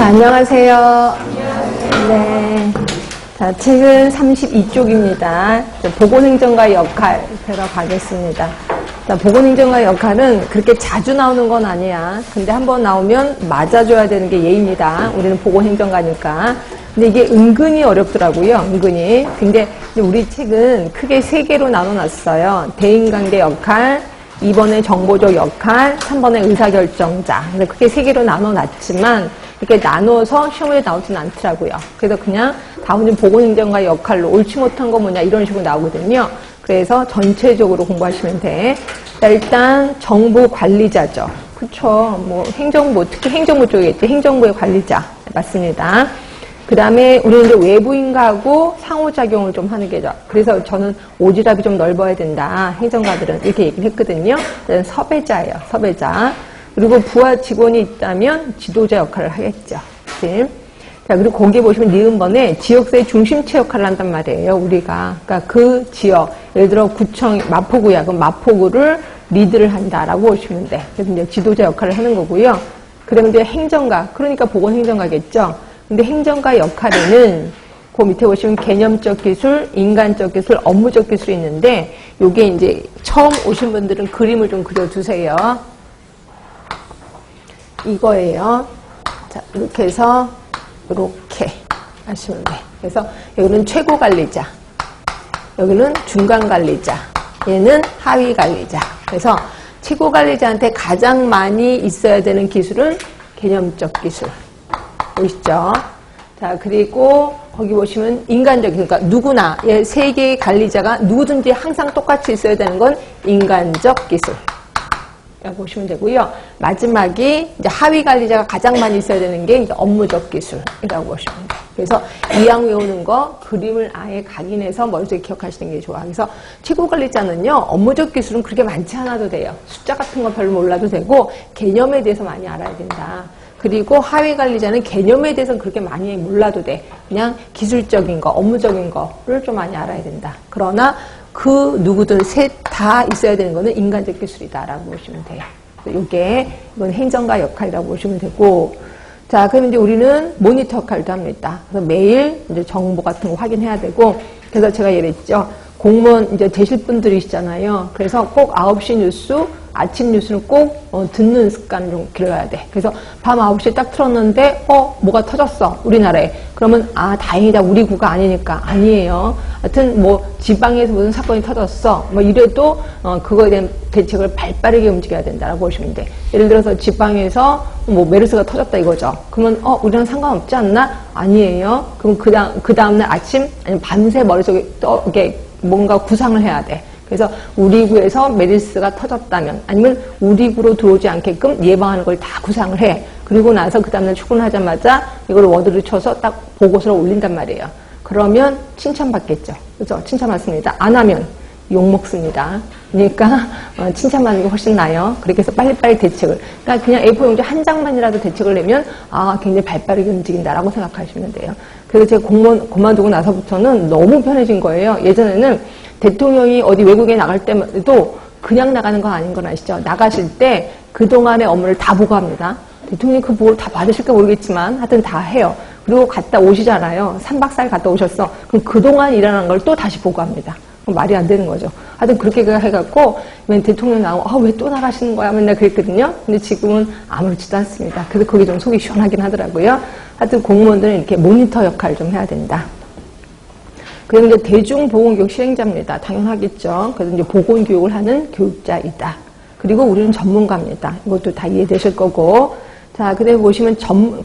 자, 안녕하세요. 네. 자, 책은 32쪽입니다. 보건행정가의 역할 들어가겠습니다. 자, 보건행정가의 역할은 그렇게 자주 나오는 건 아니야. 근데 한번 나오면 맞아줘야 되는 게 예입니다. 우리는 보건행정가니까. 근데 이게 은근히 어렵더라고요. 은근히. 근데 우리 책은 크게 3개로 나눠놨어요. 대인관계 역할, 2번에 정보적 역할, 3번에 의사결정자. 그래서 크게 3개로 나눠놨지만 이렇게 나눠서 시험에 나오진 않더라고요. 그래서 그냥 다음은 보건행정가의 역할로 옳지 못한 거 뭐냐 이런 식으로 나오거든요. 그래서 전체적으로 공부하시면 돼. 자, 일단 정보관리자죠. 그쵸. 뭐 행정부, 특히 행정부 쪽이겠죠. 행정부의 관리자. 맞습니다. 그 다음에 우리는 이제 외부인하고 상호작용을 좀 하는 게죠. 그래서 저는 오지랖이 좀 넓어야 된다. 행정가들은 이렇게 얘기를 했거든요. 섭외자예요. 섭외자. 그리고 부하 직원이 있다면 지도자 역할을 하겠죠. 그치? 자, 그리고 거기에 보시면 니은번에 지역사회 중심체 역할을 한단 말이에요. 우리가. 그러니까 그 지역, 예를 들어 구청, 마포구야. 그럼 마포구를 리드를 한다라고 보시면 돼. 그래서 이제 지도자 역할을 하는 거고요. 그러면 이제 행정가. 그러니까 보건행정가겠죠. 근데 행정가 역할에는 그 밑에 보시면 개념적 기술, 인간적 기술, 업무적 기술이 있는데 요게 이제 처음 오신 분들은 그림을 좀 그려두세요. 이거예요. 자, 이렇게 해서 이렇게 하시면 돼. 그래서 여기는 최고 관리자, 여기는 중간 관리자, 얘는 하위 관리자. 그래서 최고 관리자한테 가장 많이 있어야 되는 기술은 개념적 기술. 보이시죠? 자, 그리고 거기 보시면 인간적, 그러니까 누구나, 예, 3개의 관리자가 누구든지 항상 똑같이 있어야 되는 건 인간적 기술. 라고 보시면 되고요. 마지막이 이제 하위 관리자가 가장 많이 있어야 되는 게 이제 업무적 기술이라고 보시면 돼요. 그래서 이왕 외우는 거 그림을 아예 각인해서 머릿속에 기억하시는 게 좋아. 그래서 최고 관리자는요, 업무적 기술은 그렇게 많지 않아도 돼요. 숫자 같은 거 별로 몰라도 되고 개념에 대해서 많이 알아야 된다. 그리고 하위 관리자는 개념에 대해서는 그렇게 많이 몰라도 돼. 그냥 기술적인 거, 업무적인 거를 좀 많이 알아야 된다. 그러나 그 누구든 셋 다 있어야 되는 거는 인간적 기술이다라고 보시면 돼요. 이게 이건 행정가 역할이라고 보시면 되고, 자, 그럼 이제 우리는 모니터 역할도 합니다. 그래서 매일 이제 정보 같은 거 확인해야 되고, 그래서 제가 얘기했죠. 공무원 이제 되실 분들이시잖아요. 그래서 꼭 9시 뉴스, 아침 뉴스는 꼭 듣는 습관을 좀 길러야 돼. 그래서 밤 9시에 딱 틀었는데 뭐가 터졌어 우리나라에. 그러면 아 다행이다 우리 구가 아니니까. 아니에요. 하여튼 뭐 지방에서 무슨 사건이 터졌어 뭐 이래도 그거에 대한 대책을 발빠르게 움직여야 된다라고 보시면 돼. 예를 들어서 지방에서 뭐 메르스가 터졌다 이거죠. 그러면 우리랑 상관없지 않나? 아니에요. 그럼 그 다음날 아침 아니면 밤새 머릿속에 이게 뭔가 구상을 해야 돼. 그래서 우리 구에서 메르스가 터졌다면 아니면 우리 구로 들어오지 않게끔 예방하는 걸 다 구상을 해. 그리고 나서 그 다음날 출근하자마자 이걸 워드를 쳐서 딱 보고서를 올린단 말이에요. 그러면 칭찬받겠죠. 그죠? 칭찬받습니다. 안 하면 욕먹습니다. 그러니까 칭찬받는 게 훨씬 나아요. 그렇게 해서 빨리빨리 대책을. 그러니까 그냥 A4 용지 한 장만이라도 대책을 내면 굉장히 발빠르게 움직인다라고 생각하시면 돼요. 그래서 제가 공무원 그만두고 나서부터는 너무 편해진 거예요. 예전에는 대통령이 어디 외국에 나갈 때도 그냥 나가는 건 아닌 건 아시죠? 나가실 때 그동안의 업무를 다 보고합니다. 대통령이 그 보고를 다 받으실까 모르겠지만 하여튼 다 해요. 그리고 갔다 오시잖아요. 3박 4일 갔다 오셨어. 그럼 그동안 일어난 걸 또 다시 보고합니다. 그럼 말이 안 되는 거죠. 하여튼 그렇게 해갖고 맨 대통령 나오고 왜 또 나가시는 거야? 맨날 그랬거든요. 근데 지금은 아무렇지도 않습니다. 그래서 그게 좀 속이 시원하긴 하더라고요. 하여튼 공무원들은 이렇게 모니터 역할을 좀 해야 된다. 그리고 이제 대중보건교육 실행자입니다. 당연하겠죠. 그래서 이제 보건교육을 하는 교육자이다. 그리고 우리는 전문가입니다. 이것도 다 이해되실 거고. 자, 그다음에 보시면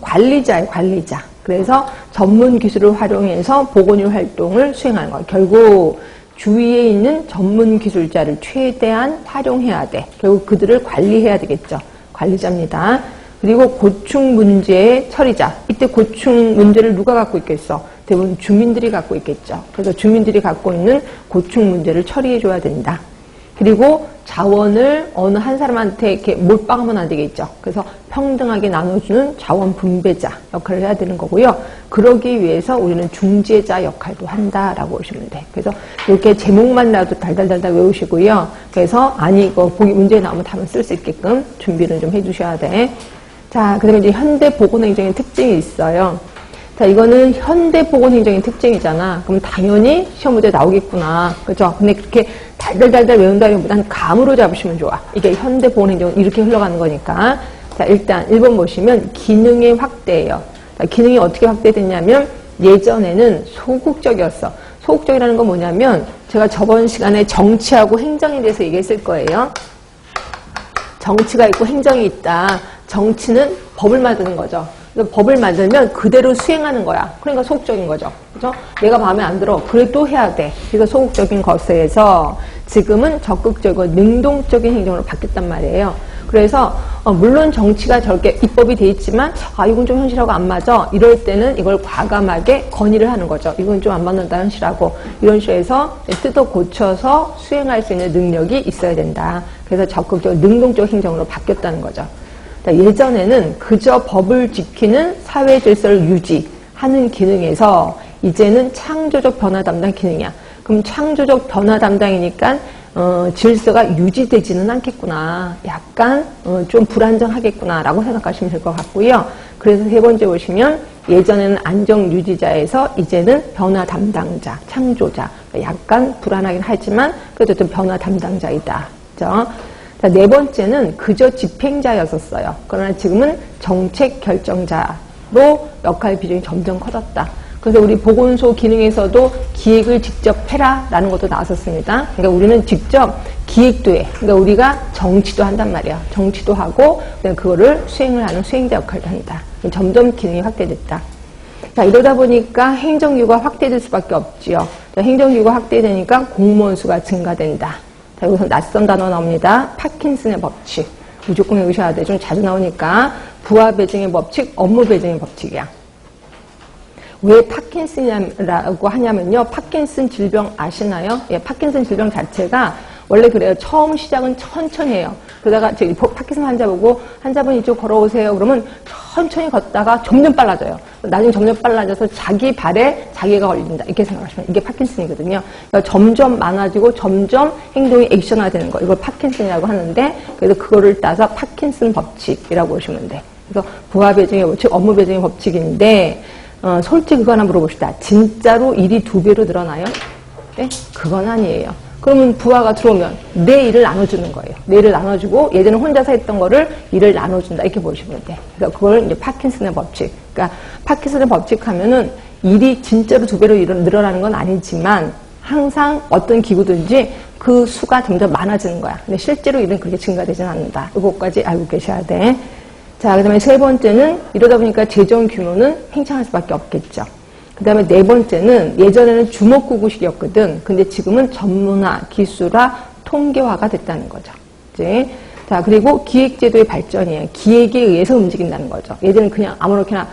관리자예요, 관리자. 그래서 전문 기술을 활용해서 보건의료 활동을 수행하는 거. 결국 주위에 있는 전문 기술자를 최대한 활용해야 돼. 결국 그들을 관리해야 되겠죠. 관리자입니다. 그리고 고충 문제의 처리자. 이때 고충 문제를 누가 갖고 있겠어? 대부분 주민들이 갖고 있겠죠. 그래서 주민들이 갖고 있는 고충 문제를 처리해 줘야 된다. 그리고 자원을 어느 한 사람한테 이렇게 몰빵하면 안 되겠죠. 그래서 평등하게 나눠주는 자원 분배자 역할을 해야 되는 거고요. 그러기 위해서 우리는 중재자 역할도 한다라고 보시면 돼. 그래서 이렇게 제목만이라도 달달달달 외우시고요. 그래서 이거 보기 문제에 나오면 답을 쓸 수 있게끔 준비를 좀 해주셔야 돼. 자, 그 다음에 이제 현대보건행정의 특징이 있어요. 자, 이거는 현대보건행정의 특징이잖아. 그럼 당연히 시험 문제 나오겠구나. 그죠? 근데 그렇게 달달달달 외운다기보다는 감으로 잡으시면 좋아. 이게 현대보건행정은 이렇게 흘러가는 거니까. 자, 일단 1번 보시면 기능의 확대예요. 자, 기능이 어떻게 확대됐냐면 예전에는 소극적이었어. 소극적이라는 건 뭐냐면 제가 저번 시간에 정치하고 행정에 대해서 얘기했을 거예요. 정치가 있고 행정이 있다. 정치는 법을 만드는 거죠. 법을 만들면 그대로 수행하는 거야. 그러니까 소극적인 거죠. 그죠? 내가 마음에 안 들어. 그래도 해야 돼. 그래서 소극적인 것에서 지금은 적극적이고 능동적인 행정으로 바뀌었단 말이에요. 그래서 물론 정치가 저렇게 입법이 돼 있지만 이건 좀 현실하고 안 맞아. 이럴 때는 이걸 과감하게 건의를 하는 거죠. 이건 좀 안 맞는다 현실하고. 이런 식으로 해서 뜯어 고쳐서 수행할 수 있는 능력이 있어야 된다. 그래서 적극적 능동적 행정으로 바뀌었다는 거죠. 예전에는 그저 법을 지키는 사회 질서를 유지하는 기능에서 이제는 창조적 변화 담당 기능이야. 그럼 창조적 변화 담당이니까 질서가 유지되지는 않겠구나. 약간 좀 불안정하겠구나 라고 생각하시면 될 것 같고요. 그래서 세 번째 보시면 예전에는 안정 유지자에서 이제는 변화 담당자, 창조자. 약간 불안하긴 하지만 그래도 좀 변화 담당자이다. 그죠? 자, 네 번째는 그저 집행자였었어요. 그러나 지금은 정책 결정자로 역할 비중이 점점 커졌다. 그래서 우리 보건소 기능에서도 기획을 직접 해라 라는 것도 나왔었습니다. 그러니까 우리는 직접 기획도 해. 그러니까 우리가 정치도 한단 말이야. 정치도 하고 그거를 수행을 하는 수행자 역할도 한다. 점점 기능이 확대됐다. 자, 이러다 보니까 행정규가 확대될 수밖에 없지요. 자, 행정규가 확대되니까 공무원 수가 증가된다. 자, 여기서 낯선 단어 나옵니다. 파킨슨의 법칙. 무조건 외우셔야 돼. 좀 자주 나오니까. 부하 배정의 법칙, 업무 배정의 법칙이야. 왜 파킨슨이라고 하냐면요. 파킨슨 질병 아시나요? 예, 파킨슨 질병 자체가 원래 그래요. 처음 시작은 천천히 해요. 그러다가 저기 파킨슨 환자 보고 환자분 이쪽 걸어오세요. 그러면 천천히 걷다가 점점 빨라져요. 나중에 점점 빨라져서 자기 발에 자기가 걸린다. 이렇게 생각하시면 이게 파킨슨이거든요. 그러니까 점점 많아지고 점점 행동이 액션화되는 거. 이걸 파킨슨이라고 하는데 그래서 그거를 따서 파킨슨 법칙이라고 보시면 돼. 그래서 부하 배정의 법칙, 업무 배정의 법칙인데 솔직히 그거 하나 물어봅시다. 진짜로 일이 2배로 늘어나요? 네? 그건 아니에요. 그러면 부하가 들어오면 내 일을 나눠주는 거예요. 내 일을 나눠주고 예전에 혼자서 했던 거를 일을 나눠준다. 이렇게 보시면 돼. 그래서 그걸 이제 파킨슨의 법칙. 그러니까 파킨슨의 법칙 하면은 일이 진짜로 2배로 늘어나는 건 아니지만 항상 어떤 기구든지 그 수가 점점 많아지는 거야. 근데 실제로 일은 그렇게 증가되지는 않는다. 이것까지 알고 계셔야 돼. 자, 그 다음에 세 번째는 이러다 보니까 재정 규모는 팽창할 수밖에 없겠죠. 그 다음에 네 번째는 예전에는 주먹구구식이었거든. 근데 지금은 전문화, 기술화, 통계화가 됐다는 거죠. 이제 자, 그리고 기획제도의 발전이에요. 기획에 의해서 움직인다는 거죠. 예전에는 그냥 아무렇게나